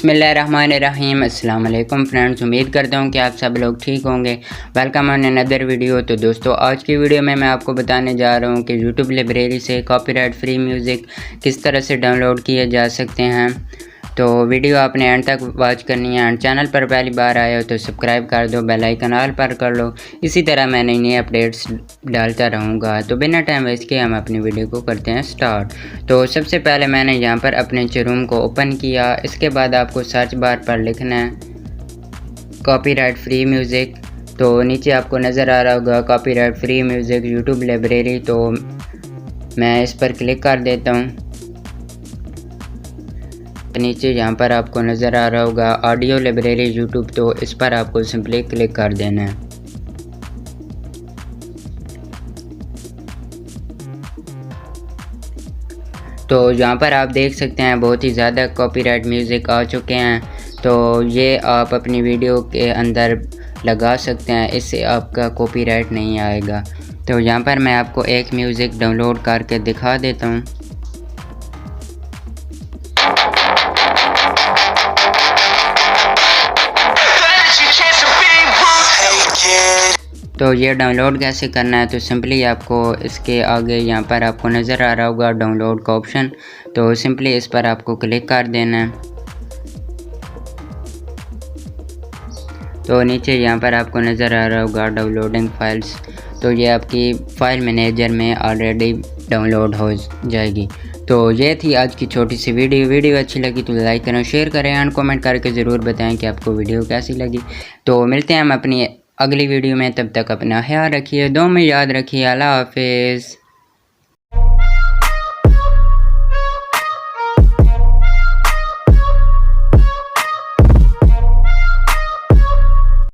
बिस्मिल्लाहिर्रहमानिर्रहीम। अस्सलाम वालेकुम फ्रेंड्स, उम्मीद करता हूँ कि आप सब लोग ठीक होंगे। Welcome on another video. तो दोस्तों, आज की वीडियो में मैं आपको बताने जा रहा हूँ कि यूट्यूब लाइब्रेरी से कॉपीराइट फ्री म्यूज़िक किस तरह से डाउनलोड किए जा सकते हैं। तो वीडियो आपने एंड तक वॉच करनी है। एंड चैनल पर पहली बार आए हो तो सब्सक्राइब कर दो, बेल आइकन ऑल पर कर लो। इसी तरह मैं नई नई अपडेट्स डालता रहूँगा। तो बिना टाइम वेस्ट किए हम अपनी वीडियो को करते हैं स्टार्ट। तो सबसे पहले मैंने यहाँ पर अपने चरूम को ओपन किया। इसके बाद आपको सर्च बार पर लिखना है कॉपीराइट फ्री म्यूज़िक। तो नीचे आपको नज़र आ रहा होगा copyright free music YouTube library. तो मैं इस पर क्लिक कर देता हूँ। नीचे यहाँ पर आपको नज़र आ रहा होगा ऑडियो लाइब्रेरी यूट्यूब, तो इस पर आपको सिंपली क्लिक कर देना है। तो यहाँ पर आप देख सकते हैं बहुत ही ज़्यादा कॉपीराइट म्यूज़िक आ चुके हैं। तो ये आप अपनी वीडियो के अंदर लगा सकते हैं, इससे आपका कॉपीराइट नहीं आएगा। तो यहाँ पर मैं आपको एक म्यूज़िक डाउनलोड करके दिखा देता हूँ। तो ये डाउनलोड कैसे करना है, तो सिंपली आपको इसके आगे यहाँ पर आपको नज़र आ रहा होगा डाउनलोड का ऑप्शन। तो सिंपली इस पर आपको क्लिक कर देना है। तो नीचे यहाँ पर आपको नज़र आ रहा होगा डाउनलोडिंग फाइल्स। तो ये आपकी फ़ाइल मैनेजर में ऑलरेडी डाउनलोड हो जाएगी। तो ये थी आज की छोटी सी वीडियो अच्छी लगी तो लाइक करें, शेयर करें एंड कमेंट करके ज़रूर बताएं कि आपको वीडियो कैसी लगी। तो मिलते हैं हम अपनी अगली वीडियो में, तब तक अपना ख्याल रखिए, दुआ में याद रखिए। अल्लाह हाफिज़।